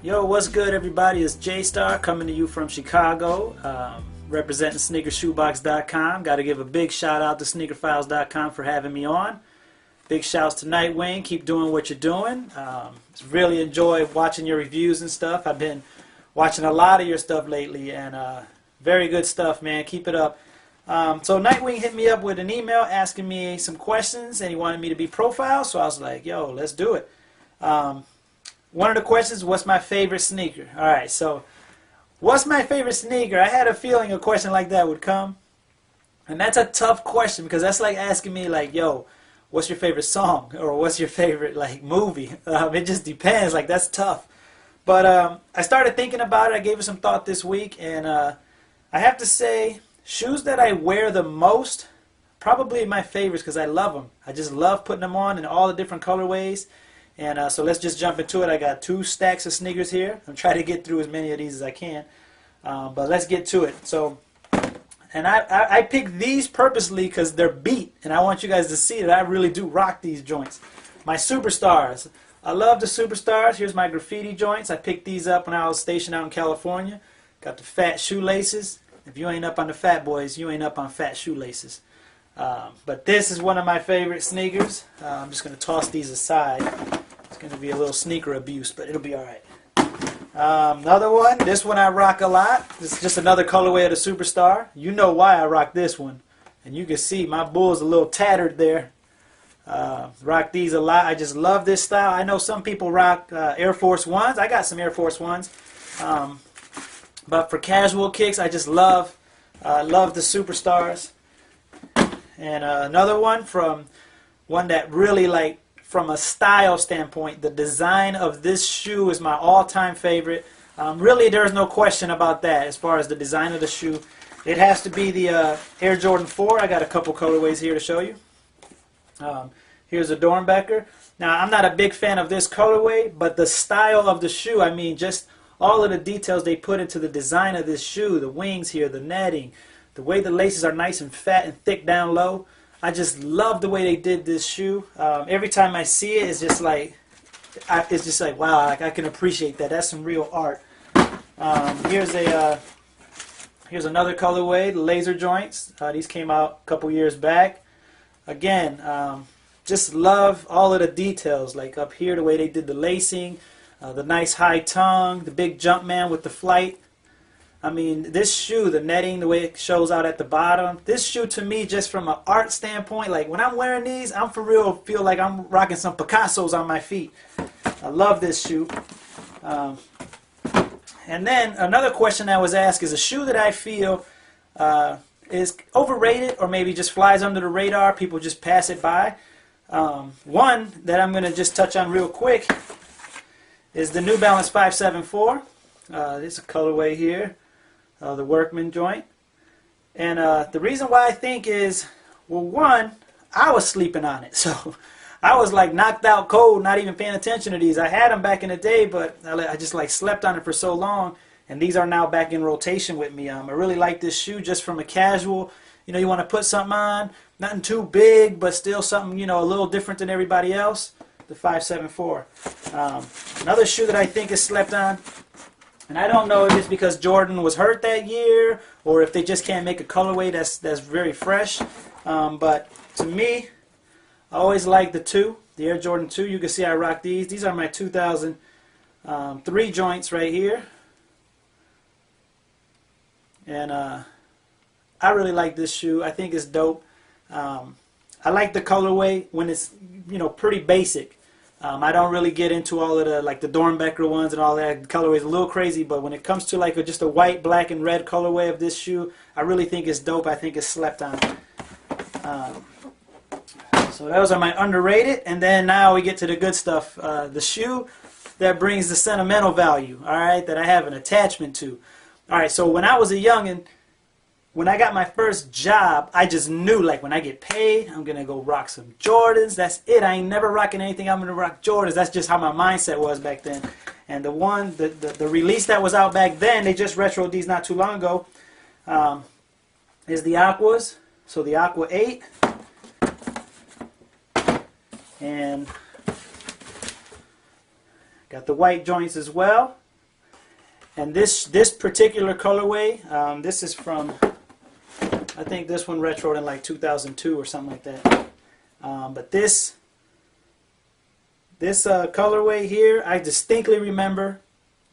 Yo, what's good, everybody? It's JStar coming to you from Chicago, representing SneakerShoebox.com. Got to give a big shout out to SneakerFiles.com for having me on. Big shouts to Nightwing. Keep doing what you're doing. Really enjoy watching your reviews and stuff. I've been watching a lot of your stuff lately, and very good stuff, man. Keep it up. So Nightwing hit me up with an email asking me some questions, and he wanted me to be profiled. So I was like, yo, let's do it. One of the questions, what's my favorite sneaker? All right, so what's my favorite sneaker? I had a feeling a question like that would come. And that's a tough question because that's like asking me, like, yo, what's your favorite song? Or what's your favorite, like, movie? It just depends. Like, that's tough. But I started thinking about it. I gave it some thought this week. And I have to say, shoes that I wear the most, probably my favorites because I love them. I just love putting them on in all the different colorways. And so let's just jump into it. I got 2 stacks of sneakers here. I'm trying to get through as many of these as I can. But let's get to it. So, and I picked these purposely because they're beat. And I want you guys to see that I really do rock these joints. My Superstars. I love the Superstars. Here's my graffiti joints. I picked these up when I was stationed out in California. Got the fat shoelaces. If you ain't up on the fat boys, you ain't up on fat shoelaces. But this is one of my favorite sneakers. I'm just going to toss these aside. It's going to be a little sneaker abuse, but it'll be alright. Another one. This one I rock a lot. This is just another colorway of the Superstar. You know why I rock this one. And you can see my bull's a little tattered there. Rock these a lot. I just love this style. I know some people rock Air Force Ones. I got some Air Force Ones. But for casual kicks, I just love the Superstars. And another one from one that really, like, from a style standpoint, the design of this shoe is my all-time favorite. Really, there's no question about that as far as the design of the shoe. It has to be the Air Jordan 4. I got a couple colorways here to show you. Here's a Dornbecker. Now, I'm not a big fan of this colorway, but the style of the shoe, I mean, just all of the details they put into the design of this shoe, the wings here, the netting, the way the laces are nice and fat and thick down low. I just love the way they did this shoe. Every time I see it, it's just like wow, like I can appreciate that. That's some real art. Here's another colorway, the laser joints. These came out a couple years back. Again, just love all of the details. Like up here, the way they did the lacing, the nice high tongue, the big jump man with the flight. I mean, this shoe, the netting, the way it shows out at the bottom, this shoe to me, just from an art standpoint, like when I'm wearing these, I'm for real feel like I'm rocking some Picassos on my feet. I love this shoe. And then another question I was asked is a shoe that I feel is overrated or maybe just flies under the radar. People just pass it by. One that I'm going to just touch on real quick is the New Balance 574. There's a colorway here. The Workman joint. And the reason why I think is, well, one, I was sleeping on it. So I was like knocked out cold, not even paying attention to these. I had them back in the day, but I just like slept on it for so long. And these are now back in rotation with me. I really like this shoe just from a casual, you know, you want to put something on, nothing too big, but still something, you know, a little different than everybody else. The 574. Another shoe that I think is slept on, and I don't know if it's because Jordan was hurt that year or if they just can't make a colorway that's very fresh. But to me, I always like the 2, the Air Jordan 2. You can see I rock these. These are my 2003 joints right here. And I really like this shoe. I think it's dope. I like the colorway when it's, you know, pretty basic. I don't really get into all of the, like the Dornbecker ones and all that. The colorway is a little crazy, but when it comes to like just a white, black, and red colorway of this shoe, I really think it's dope. I think it's slept on. So those are my underrated, and then now we get to the good stuff. The shoe that brings the sentimental value, all right, that I have an attachment to. All right, so when I was a youngin', when I got my first job, I just knew, like, when I get paid, I'm going to go rock some Jordans. That's it. I ain't never rocking anything. I'm going to rock Jordans. That's just how my mindset was back then. And the release that was out back then, they just retroed these not too long ago, is the Aquas. So the Aqua 8. And got the white joints as well. And this particular colorway, this is from, I think this one retroed in like 2002 or something like that. But this colorway here, I distinctly remember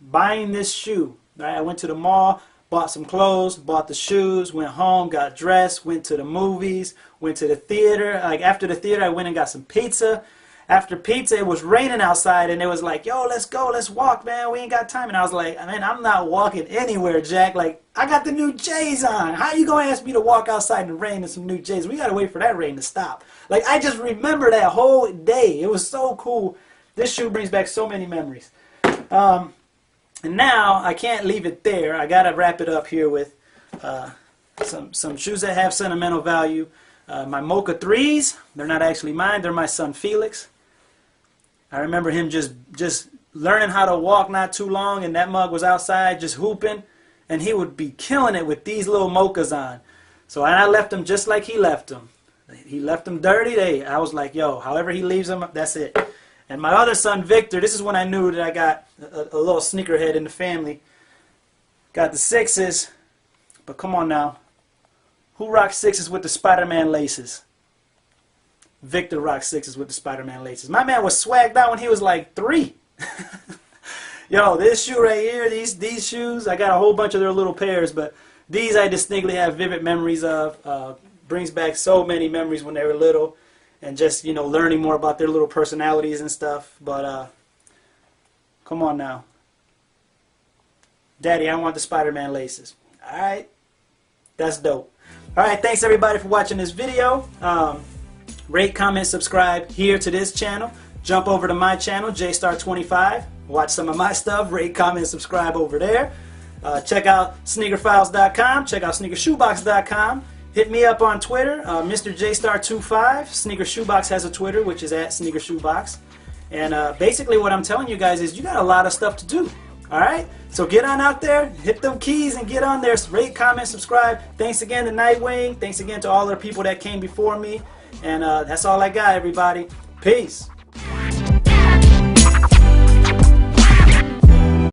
buying this shoe. Right? I went to the mall, bought some clothes, bought the shoes, went home, got dressed, went to the movies, went to the theater. Like after the theater, I went and got some pizza. After pizza, it was raining outside, and it was like, yo, let's go, let's walk, man. We ain't got time. And I was like, man, I'm not walking anywhere, Jack. Like, I got the new J's on. How you going to ask me to walk outside in the rain in some new J's? We got to wait for that rain to stop. Like, I just remember that whole day. It was so cool. This shoe brings back so many memories. And now, I can't leave it there. I got to wrap it up here with some shoes that have sentimental value. My Mocha 3s, they're not actually mine. They're my son Felix. I remember him just learning how to walk not too long, and that mug was outside just hooping, and he would be killing it with these little mochas on. So I left them just like he left them. He left them dirty. I was like, yo, however he leaves them, that's it. And my other son Victor, this is when I knew that I got a little sneakerhead in the family. Got the 6s, but come on now. Who rocks 6s with the Spider-Man laces? Victor rocks 6s with the Spider-Man laces. My man was swagged out when he was like 3. Yo, this shoe right here, these shoes, I got a whole bunch of their little pairs, but these I distinctly have vivid memories of. Brings back so many memories when they were little, and just, you know, learning more about their little personalities and stuff. But come on now. Daddy, I want the Spider-Man laces. Alright? That's dope. Alright, thanks everybody for watching this video. Rate, comment, subscribe here to this channel. Jump over to my channel, JStar25. Watch some of my stuff. Rate, comment, subscribe over there. Check out SneakerFiles.com. Check out SneakerShoebox.com. Hit me up on Twitter, Mr. JStar25. Sneaker Shoebox has a Twitter, which is at SneakerShoebox. And basically what I'm telling you guys is you got a lot of stuff to do. Alright? So get on out there, hit them keys, and get on there. Rate, comment, subscribe. Thanks again to Nightwing. Thanks again to all the people that came before me. And that's all I got, everybody. Peace.